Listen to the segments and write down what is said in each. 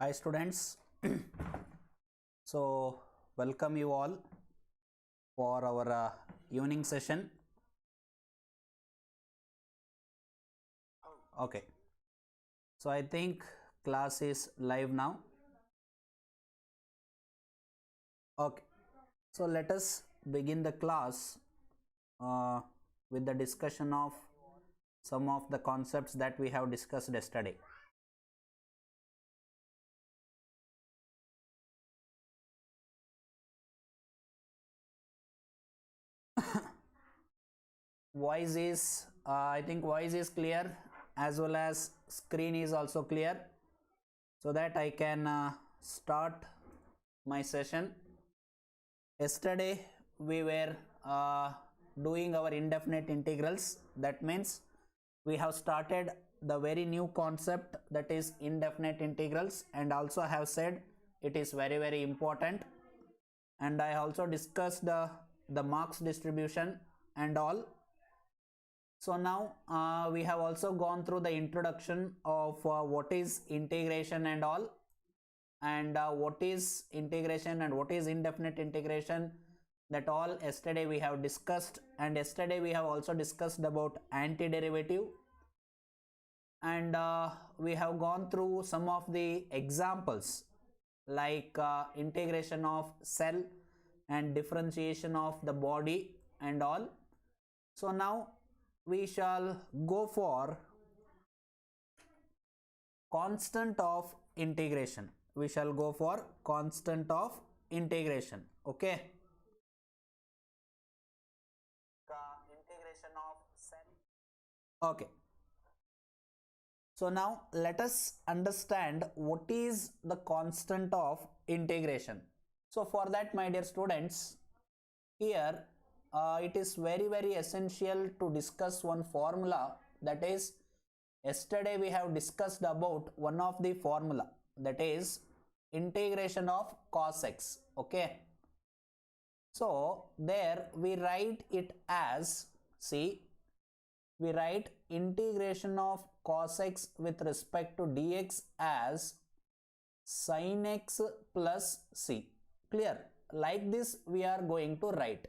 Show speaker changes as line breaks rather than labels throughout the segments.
Hi students. So welcome you all for our evening session. Okay, so I think class is live now. Okay, so let us begin the class with the discussion of some of the concepts that we have discussed yesterday. Voice is I think voice is clear, as well as screen is also clear, so that I can start my session. Yesterday we were doing our indefinite integrals. That means we have started the very new concept, that is indefinite integrals, and also I have said it is very important, and I also discussed the marks distribution and all. So now we have also gone through the introduction of what is integration and all, and what is integration and what is indefinite integration, that all yesterday we have discussed. And yesterday we have also discussed about antiderivative, and we have gone through some of the examples like integration of cell and differentiation of the body and all. So now we shall go for constant of integration. We shall go for constant of integration. Okay, integration of cell. Okay, so now let us understand what is the constant of integration. So for that, my dear students, here it is very essential to discuss one formula. That is, yesterday we have discussed about one of the formula, that is integration of cos x. Okay, so there we write it as, see, we write integration of cos x with respect to dx as sin x plus c. Clear? Like this we are going to write.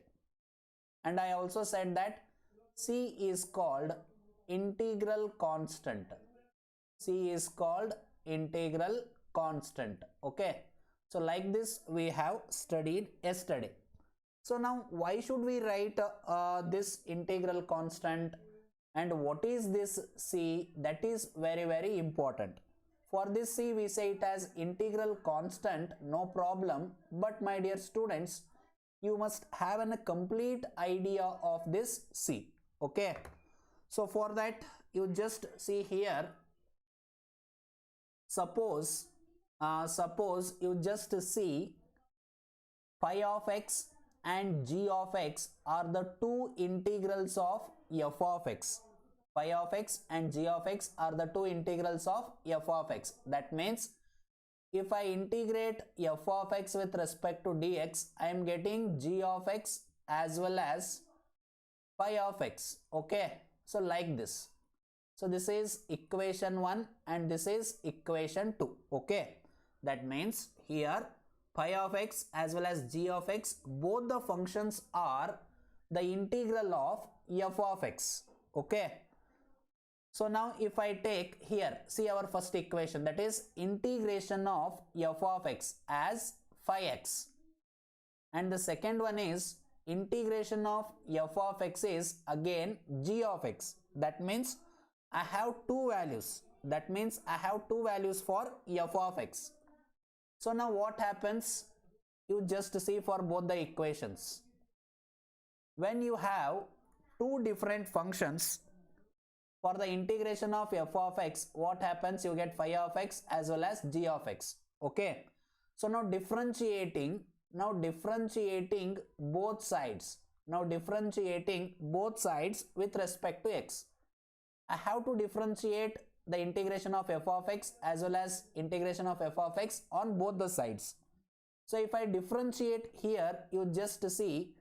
And I also said that c is called integral constant. C is called integral constant. Okay, so like this we have studied yesterday. So now why should we write this integral constant, and what is this c? That is very important. For this c we say it as integral constant, no problem, but my dear students, you must have a complete idea of this c. Okay, so for that you just see here, suppose you just see phi of x and g of x are the two integrals of f of x. Phi of x and g of x are the two integrals of f of x. That means if I integrate f of x with respect to dx, I am getting g of x as well as phi of x. Okay, so like this. So this is equation 1 and this is equation 2. Okay, that means here phi of x as well as g of x, both the functions are the integral of f of x. Okay, so now if I take here, see our first equation, that is integration of f of x as phi x, and the second one is integration of f of x is again g of x. That means I have two values. That means I have two values for f of x. So now what happens? You just see for both the equations. When you have two different functions, for the integration of f of x, what happens? You get phi of x as well as g of x. Okay, so now differentiating both sides. Now differentiating both sides with respect to x, I have to differentiate the integration of f of x as well as integration of f of x on both the sides. So if I differentiate here, you just see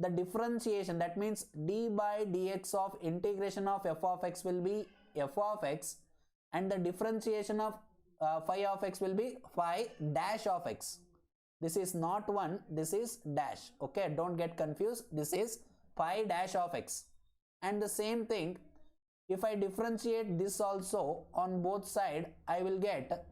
the differentiation, that means d by dx of integration of f of x will be f of x, and the differentiation of phi of x will be phi dash of x. This is not 1, this is dash. Okay, don't get confused. This is phi dash of x. And the same thing, if I differentiate this also on both sides, I will get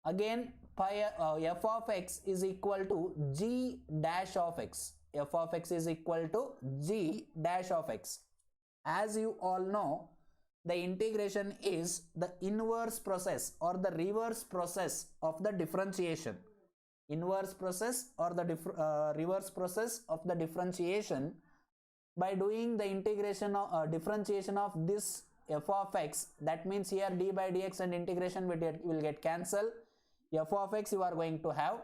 again pi f of x is equal to g dash of x. F of x is equal to g dash of x. As you all know, the integration is the inverse process or the reverse process of the differentiation. Inverse process or the reverse process of the differentiation. By doing the integration of differentiation of this f of x, that means here d by dx and integration will get cancelled. F of x you are going to have,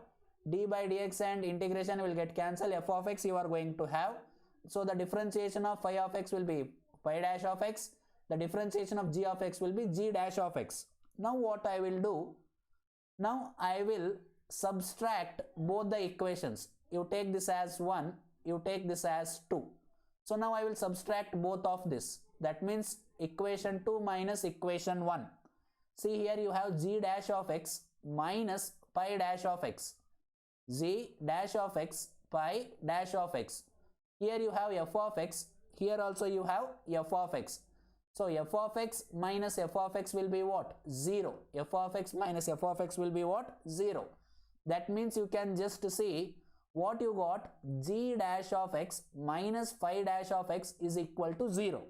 d by dx and integration will get cancelled, f of x you are going to have. So the differentiation of phi of x will be phi dash of x, the differentiation of g of x will be g dash of x. Now what I will do, now I will subtract both the equations. You take this as 1, you take this as 2. So now I will subtract both of this. That means equation 2 minus equation 1. See here you have g dash of x minus pi dash of x. G dash of x, pi dash of x. Here you have f of x. Here also you have f of x. So f of x minus f of x will be what? 0. F of x minus f of x will be what? 0. That means you can just see what you got, g dash of x minus phi dash of x is equal to 0.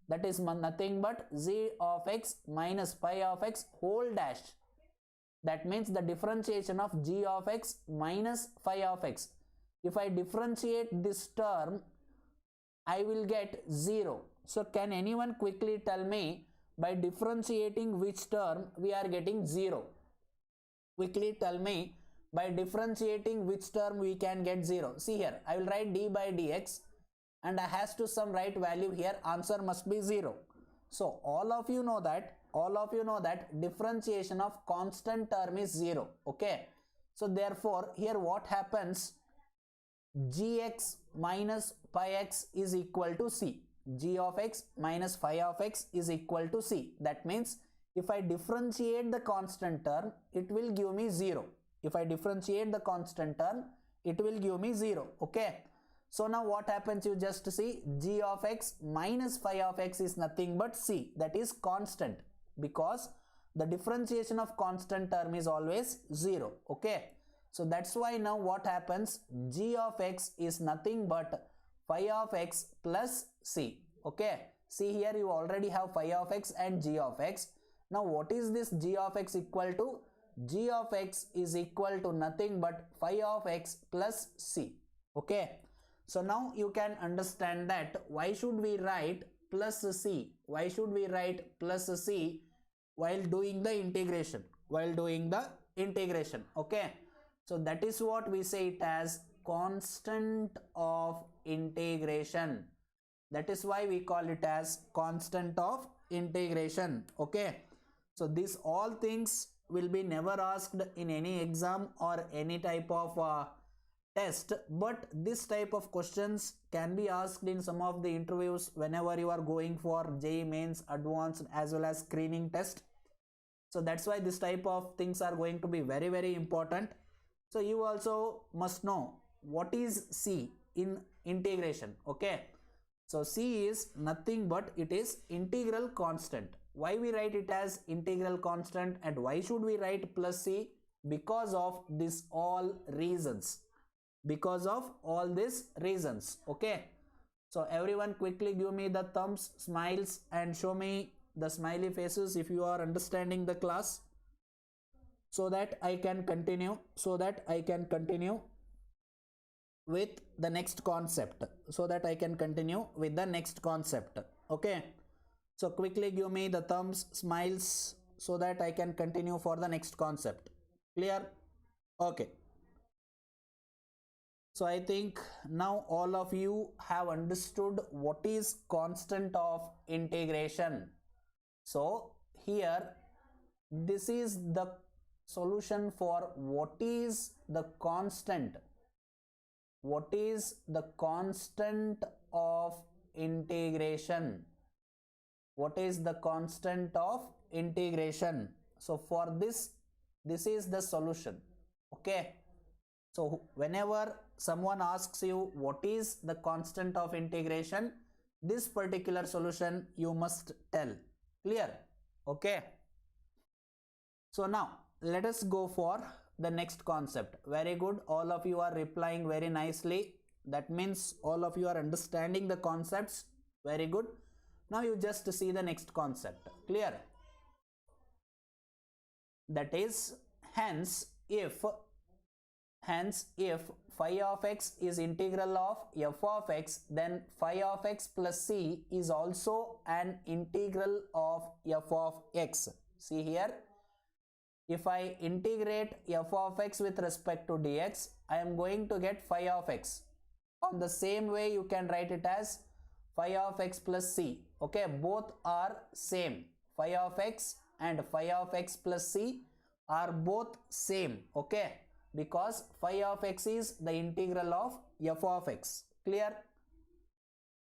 That is nothing but g of x minus pi of x whole dash. That means the differentiation of g of x minus phi of x. If I differentiate this term, I will get 0. So can anyone quickly tell me by differentiating which term we are getting 0? Quickly tell me by differentiating which term we can get 0. See here, I will write d by dx and I has to some right value here, answer must be 0. So all of you know that differentiation of constant term is 0. Okay, so therefore here what happens, gx minus pi x is equal to c. G of x minus phi of x is equal to c. That means if I differentiate the constant term, it will give me 0. If I differentiate the constant term, it will give me 0. Okay, so now what happens, you just see g of x minus phi of x is nothing but c, that is constant, because the differentiation of constant term is always 0. Okay, so that's why now what happens, g of x is nothing but phi of x plus c. Okay, see here you already have phi of x and g of x. Now what is this g of x equal to? G of x is equal to nothing but phi of x plus c. Okay, so now you can understand that why should we write plus c? Why should we write plus c while doing the integration? Okay, so that is what we say it as constant of integration. That is why we call it as constant of integration. Okay, so these all things will be never asked in any exam or any type of test, but this type of questions can be asked in some of the interviews whenever you are going for JEE mains, advanced as well as screening test. So that's why this type of things are going to be very, very important. So you also must know what is C in integration. Okay, so C is nothing but it is integral constant. Why we write it as integral constant and why should we write plus C? Because of this all reasons. Because of all these reasons. Okay, so everyone quickly give me the thumbs, smiles and show me the smiley faces if you are understanding the class, so that I can continue with the next concept. Okay, so quickly give me the thumbs, smiles, so that I can continue for the next concept. Clear? Okay, so I think now all of you have understood what is constant of integration. So here this is the solution for what is the constant of integration. So for this is the solution. Okay, so whenever someone asks you what is the constant of integration, this particular solution you must tell. Clear? Okay, so now let us go for the next concept. Very good, all of you are replying very nicely. That means all of you are understanding the concepts. Very good. Now you just see the next concept. Clear? That is, hence if phi of x is integral of f of x, then phi of x plus c is also an integral of f of x. See here, if I integrate f of x with respect to dx, I am going to get phi of x. On the same way, you can write it as phi of x plus c. Okay, both are same. Phi of x and phi of x plus c are both same. Okay, because phi of x is the integral of f of x. Clear?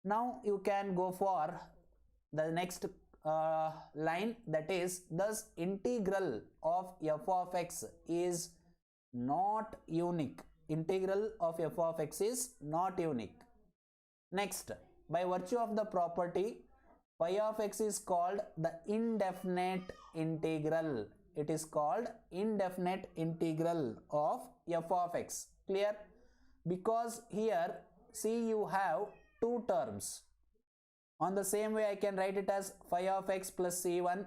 Now you can go for the next line, that is, thus integral of f of x is not unique. Integral of f of x is not unique. Next, by virtue of the property, phi of x is called the indefinite integral. It is called indefinite integral of f of x. Clear? Because here, see, you have two terms. On the same way, I can write it as phi of x plus c1.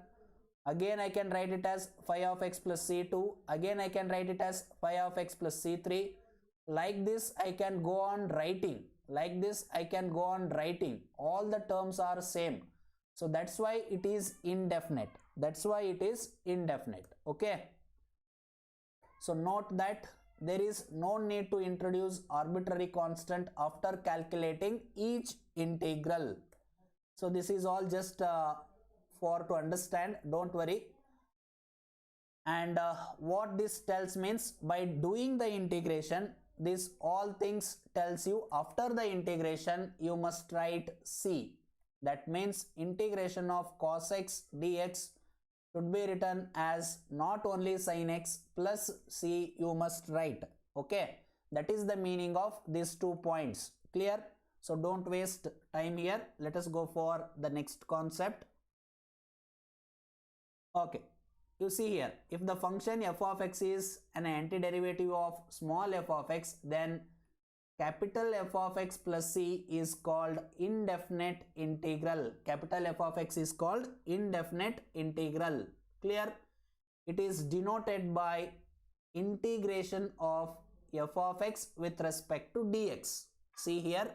Again, I can write it as phi of x plus c2. Again, I can write it as phi of x plus c3. Like this, I can go on writing. Like this, I can go on writing. All the terms are same. So that's why it is indefinite. That's why it is indefinite. Okay. So note that there is no need to introduce arbitrary constant after calculating each integral. So this is all just for to understand. Don't worry. And what this tells means, by doing the integration, this all things tells you after the integration you must write c. That means integration of cos x dx should be written as not only sin x plus c, you must write. Okay, that is the meaning of these 2 points. Clear? So don't waste time here. Let us go for the next concept. Okay, you see here, if the function f of x is an antiderivative of small f of x, then capital F of x plus c is called indefinite integral. Capital F of x is called indefinite integral. Clear? It is denoted by integration of f of x with respect to dx. See here,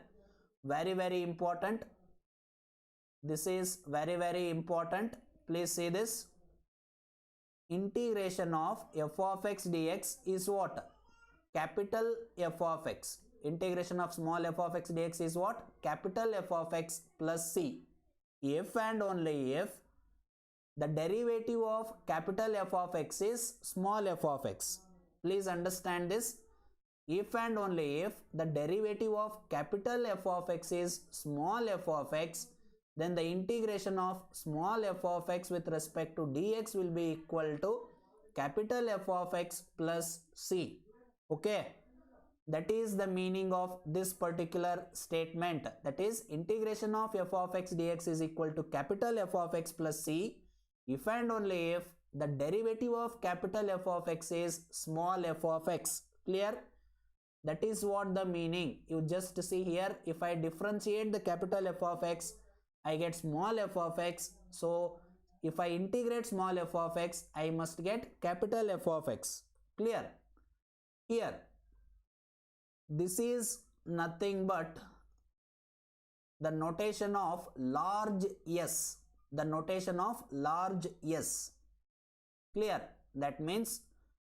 very important. This is very important. Please see this. Integration of f of x dx is what? Capital F of x. Integration of small f of x dx is what? Capital F of x plus c. If and only if the derivative of capital F of x is small f of x. Please understand this. If and only if the derivative of capital F of x is small f of x, then the integration of small f of x with respect to dx will be equal to capital F of x plus c. Okay, that is the meaning of this particular statement. That is, integration of f of x dx is equal to capital F of x plus c if and only if the derivative of capital F of x is small f of x. Clear? That is what the meaning. You just see here, if I differentiate the capital F of x, I get small f of x. So if I integrate small f of x, I must get capital F of x. Clear? Here, this is nothing but the notation of large S. The notation of large S. Clear? That means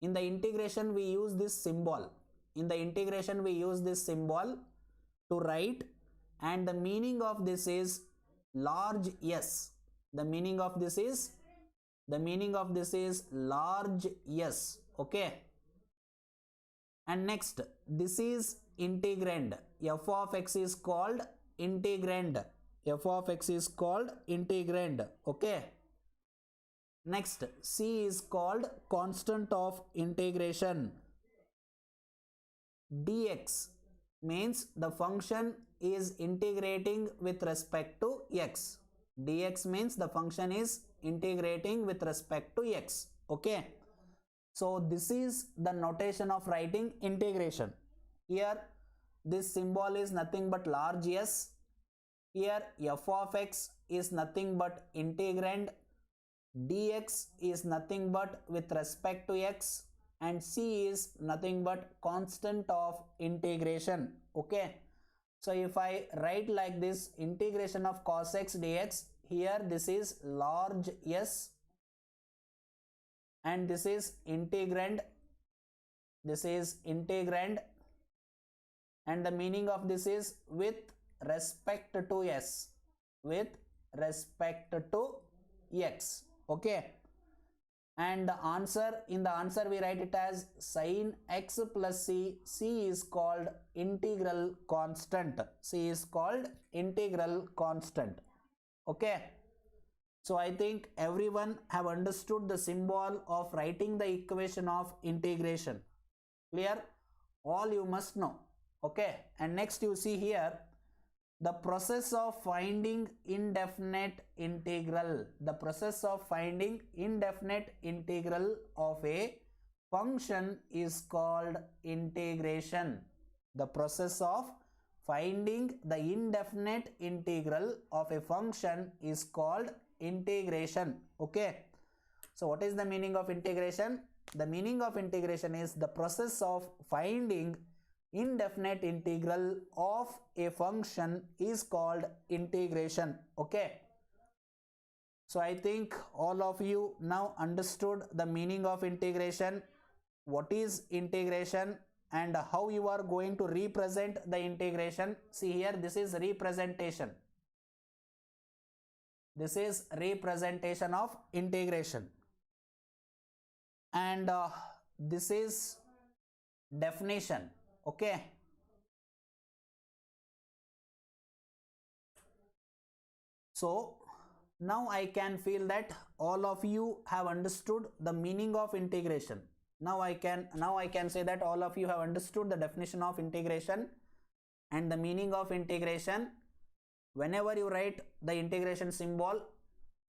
in the integration we use this symbol. In the integration we use this symbol to write, and the meaning of this is large S. The meaning of this is large S. Okay. And next, this is integrand. F of x is called integrand. F of x is called integrand. Okay. Next, C is called constant of integration. Dx means the function is integrating with respect to x. Dx means the function is integrating with respect to x. Okay. So this is the notation of writing integration. Here this symbol is nothing but large S. Here f of x is nothing but integrand. Dx is nothing but with respect to x, and C is nothing but constant of integration. Okay. So if I write like this, integration of cos x dx, here this is large S and this is integrand, and the meaning of this is with respect to s, with respect to x. Okay. And the answer, in the answer we write it as sin x plus c. C is called integral constant. C is called integral constant. Okay. So I think everyone have understood the symbol of writing the equation of integration. Clear? All you must know. Okay. And next you see here the process of finding indefinite integral. The process of finding indefinite integral of a function is called integration. The process of finding the indefinite integral of a function is called integration. Okay. So what is the meaning of integration? The meaning of integration is the process of finding indefinite integral of a function is called integration. Okay. So I think all of you now understood the meaning of integration, what is integration, and how you are going to represent the integration. See here, this is representation. This is representation of integration. And this is definition. Okay. So now I can feel that all of you have understood the meaning of integration. Now I can say that all of you have understood the definition of integration and the meaning of integration. Whenever you write the integration symbol,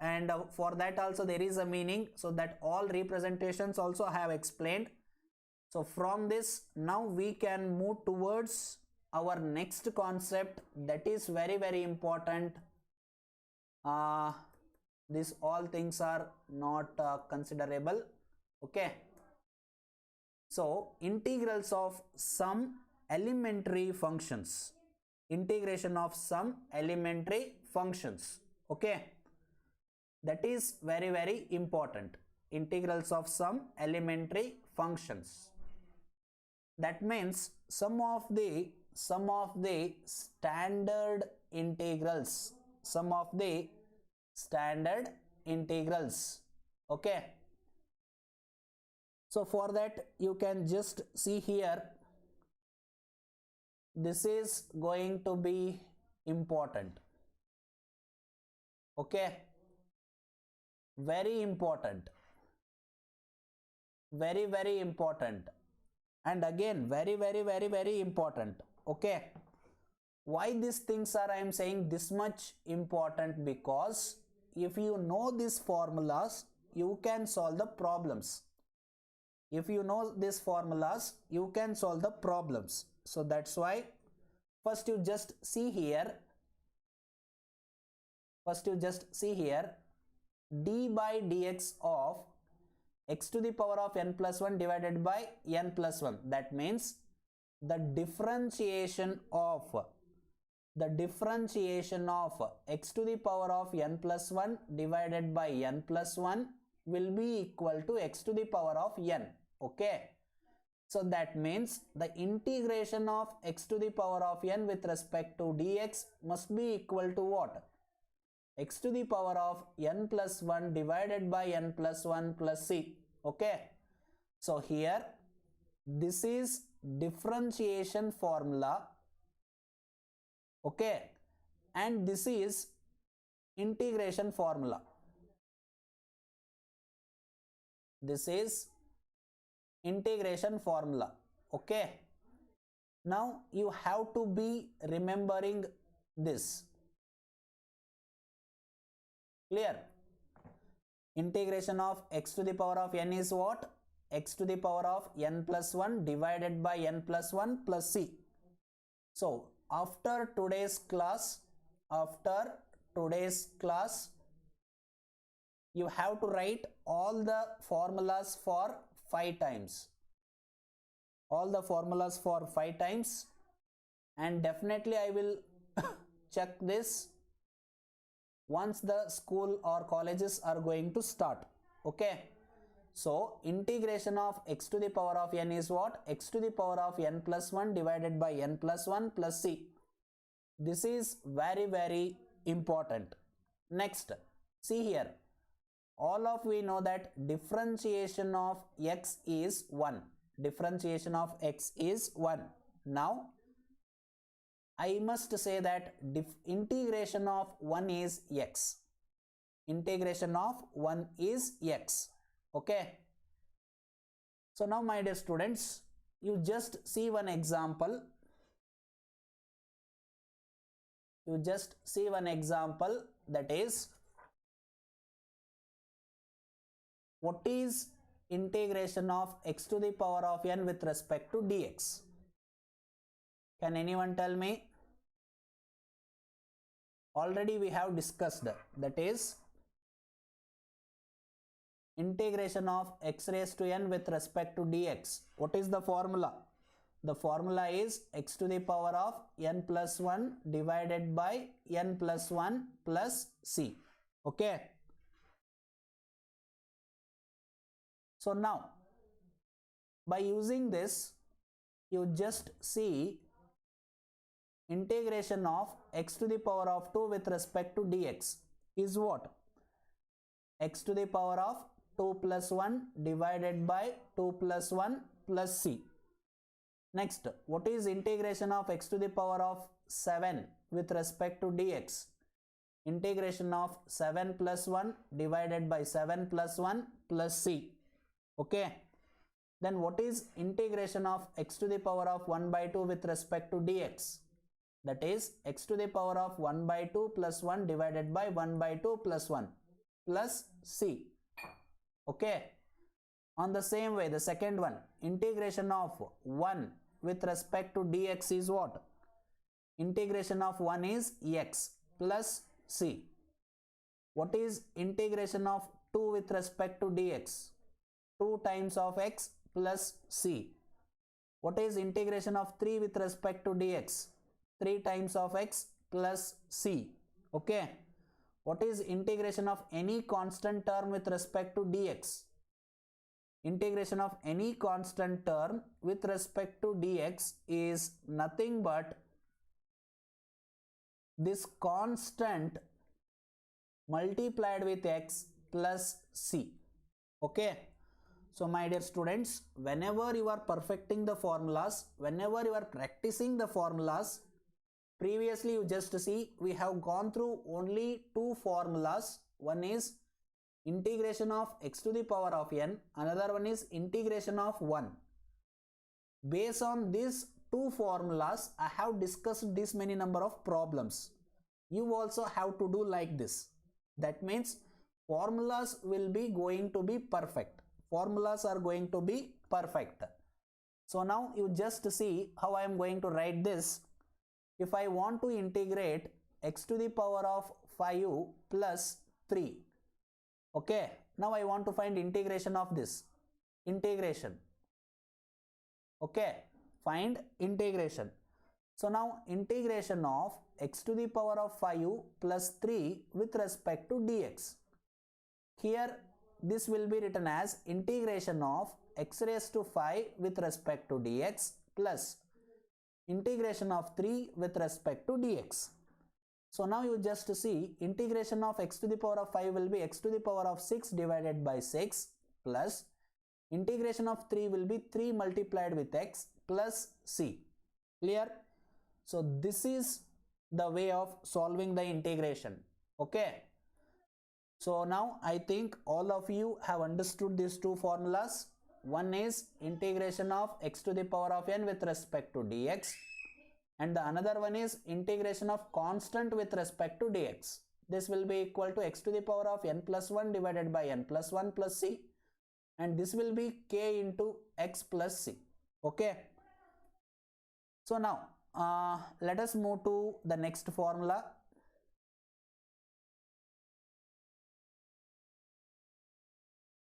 and for that also there is a meaning, so that all representations also have explained. So from this, now we can move towards our next concept, that is very, very important. These all things are not considerable. Okay. So integrals of some elementary functions. Integration of some elementary functions. Okay. That is very, very important. Integrals of some elementary functions. That means some of the standard integrals. Some of the standard integrals. Okay. So for that you can just see here, this is going to be important. Okay. Very important. Very, very important. And again, very, very, very, very important. Okay. Why these things are I am saying this much important? Because if you know these formulas, you can solve the problems. If you know these formulas, you can solve the problems. So that's why first you just see here. D by dx of x to the power of n plus 1 divided by n plus 1. That means the differentiation of x to the power of n plus 1 divided by n plus 1 will be equal to x to the power of n. Okay. So that means the integration of x to the power of n with respect to dx must be equal to what? X to the power of n plus 1 divided by n plus 1 plus c. Okay. So here this is differentiation formula. Okay. And this is integration formula. This is integration formula. Okay. Now you have to be remembering this. Clear? Integration of x to the power of n is what? X to the power of n plus 1 divided by n plus 1 plus c. So after today's class, you have to write all the formulas for 5 times. All the formulas for 5 times, and definitely I will check this once the school or colleges are going to start. Okay. So integration of x to the power of n is what? X to the power of n plus 1 divided by n plus 1 plus c. This is very, very important. Next, see here. All of we know that differentiation of x is 1. Differentiation of x is 1. Now, I must say that integration of 1 is x. Integration of 1 is x. Okay. So now, my dear students, you just see one example. You just see one example, that is, what is integration of x to the power of n with respect to dx? Can anyone tell me? Already we have discussed, that is integration of x raised to n with respect to dx. What is the formula? The formula is x to the power of n plus 1 divided by n plus 1 plus c. Okay. So now, by using this, you just see integration of x to the power of 2 with respect to dx is what? X to the power of 2 plus 1 divided by 2 plus 1 plus c. Next, what is integration of x to the power of 7 with respect to dx? Integration of 7 plus 1 divided by 7 plus 1 plus c. Okay. Then what is integration of x to the power of 1 by 2 with respect to dx? That is x to the power of 1 by 2 plus 1 divided by 1 by 2 plus 1 plus c. Okay. On the same way, the second one, integration of 1 with respect to dx is what? Integration of 1 is x plus c. What is integration of 2 with respect to dx? 2 times of x plus c. What is integration of 3 with respect to dx? 3 times of x plus c. Okay. What is integration of any constant term with respect to dx? Integration of any constant term with respect to dx is nothing but this constant multiplied with x plus c. Okay. So my dear students, whenever you are perfecting the formulas, whenever you are practicing the formulas, previously you just see we have gone through only 2 formulas. One is integration of x to the power of n, another one is integration of 1. Based on these 2 formulas, I have discussed this many number of problems. You also have to do like this. That means formulas will be going to be perfect. Formulas are going to be perfect. So now you just see how I am going to write this. If I want to integrate x to the power of 5 plus 3. Okay. Now I want to find integration of this. Integration. Okay. Find integration. So now integration of x to the power of 5 plus 3 with respect to dx. Here this will be written as integration of x raised to 5 with respect to dx plus integration of 3 with respect to dx. So now you just see integration of x to the power of 5 will be x to the power of 6 divided by 6 plus integration of 3 will be 3 multiplied with x plus c. Clear? So this is the way of solving the integration. Okay. So now I think all of you have understood these two formulas. One is integration of x to the power of n with respect to dx, and the another one is integration of constant with respect to dx. This will be equal to x to the power of n plus 1 divided by n plus 1 plus c, and this will be k into x plus c. Okay. So now let us move to the next formula.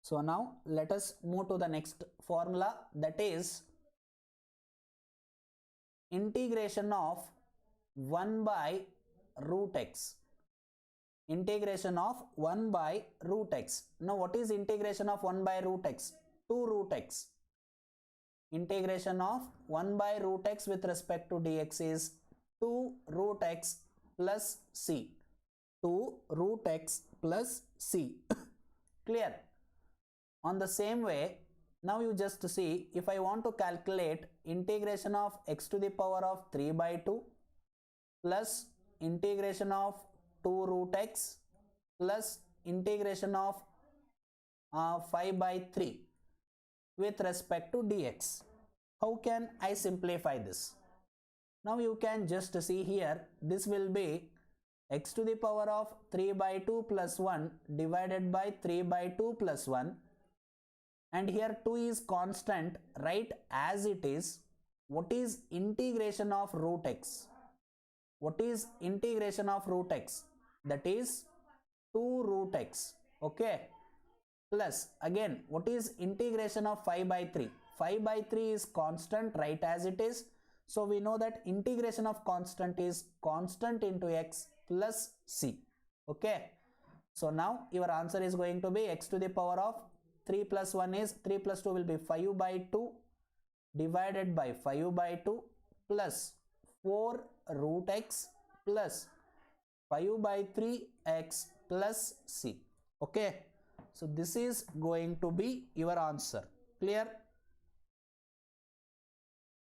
So now let us move to the next formula, that is integration of 1 by root x. Integration of 1 by root x. Now what is integration of 1 by root x? 2 root x. Integration of 1 by root x with respect to dx is 2 root x plus c. 2 root x plus c. Clear? On the same way, now you just see, if I want to calculate integration of x to the power of 3 by 2 plus integration of 2 root x plus integration of 5 by 3 with respect to dx. How can I simplify this? Now you can just see here, this will be x to the power of 3 by 2 plus 1 divided by 3 by 2 plus 1, and here 2 is constant, right as it is. What is integration of root x? What is integration of root x? That is 2 root x. Okay. Plus again, what is integration of 5 by 3? 5 by 3 is constant, right as it is. So we know that integration of constant is constant into x plus c. Okay. So now your answer is going to be x to the power of 3 plus 1 is 3 plus 2 will be 5 by 2 divided by 5 by 2 plus 4 root x plus 5 by 3 x plus c. Okay. So this is going to be your answer. Clear?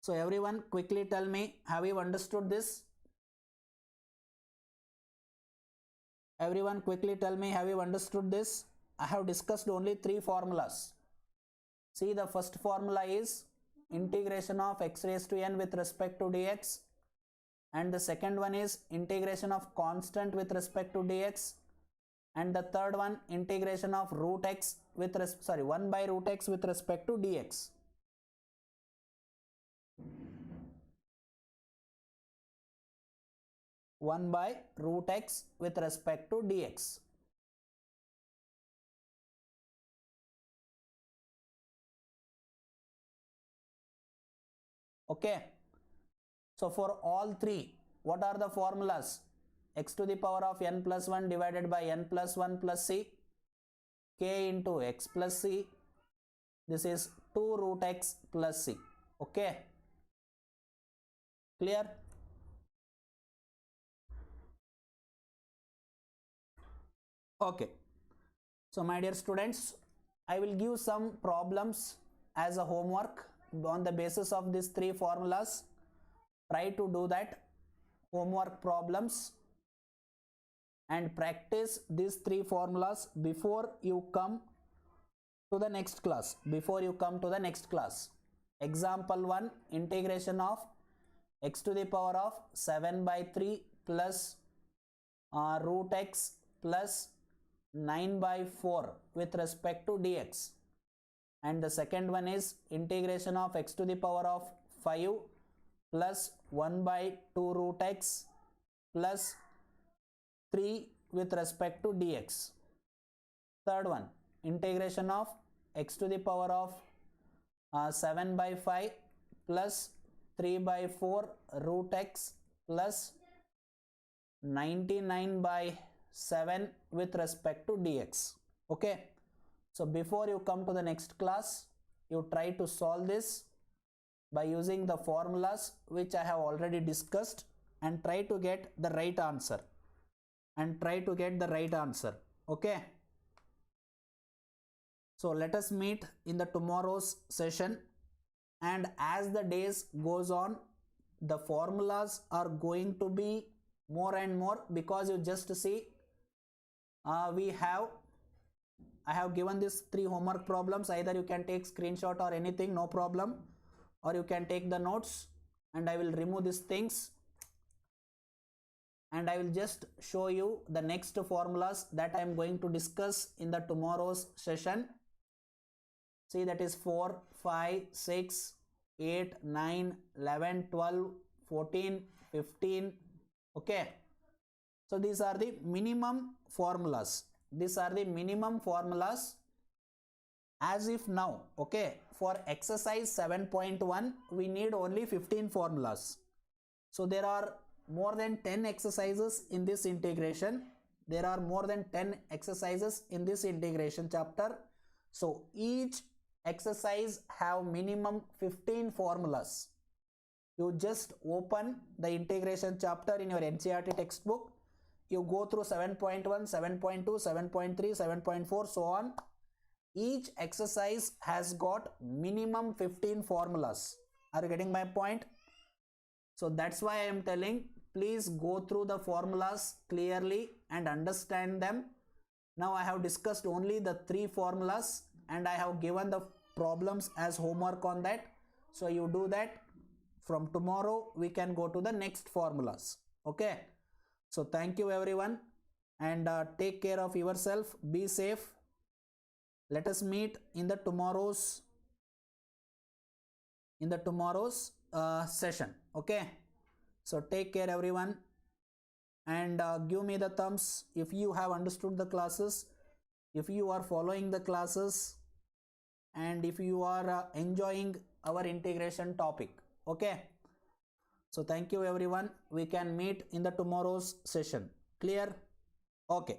So everyone quickly tell me, have you understood this? Everyone quickly tell me, have you understood this? I have discussed only 3 formulas. See, the first formula is integration of x raised to n with respect to dx, and the second one is integration of constant with respect to dx, and the third one integration of root x with 1 by root x with respect to dx. One by root x with respect to dx. Okay. So for all 3, what are the formulas? X to the power of n plus 1 divided by n plus 1 plus c, k into x plus c. This is 2 root x plus c. Okay. Clear? Okay. So my dear students, I will give some problems as a homework on the basis of these 3 formulas. Try to do that homework problems and practice these 3 formulas before you come to the next class. Example 1, integration of x to the power of 7 by 3 plus root x plus 9 by 4 with respect to dx. And the second one is integration of x to the power of 5 plus 1 by 2 root x plus 3 with respect to dx. Third one, integration of x to the power of 7 by 5 plus 3 by 4 root x plus 99 by 7 with respect to dx. Okay. So before you come to the next class, you try to solve this by using the formulas which I have already discussed, and try to get the right answer. Okay. So let us meet in the tomorrow's session, and as the days goes on, the formulas are going to be more and more, because you just see I have given these 3 homework problems. Either you can take screenshot or anything, no problem, or you can take the notes, and I will remove these things and I will just show you the next formulas that I am going to discuss in the tomorrow's session. See, that is 4, 5, 6, 8, 9, 11, 12, 14, 15. Okay. So these are the minimum formulas. These are the minimum formulas as if now. Okay. For exercise 7.1, we need only 15 formulas. So there are more than 10 exercises in this integration. There are more than 10 exercises in this integration chapter. So each exercise have minimum 15 formulas. You just open the integration chapter in your Ncert textbook. You go through 7.1, 7.2, 7.3, 7.4, so on. Each exercise has got minimum 15 formulas. Are you getting my point? So that's why I am telling, please go through the formulas clearly and understand them. Now I have discussed only the 3 formulas and I have given the problems as homework on that. So you do that. From tomorrow we can go to the next formulas. Okay. So thank you everyone, and take care of yourself. Be safe. Let us meet in the tomorrow's session. Okay. So take care everyone, and give me the thumbs if you have understood the classes, if you are following the classes, and if you are enjoying our integration topic. Okay. So thank you everyone. We can meet in the tomorrow's session. Clear? Okay.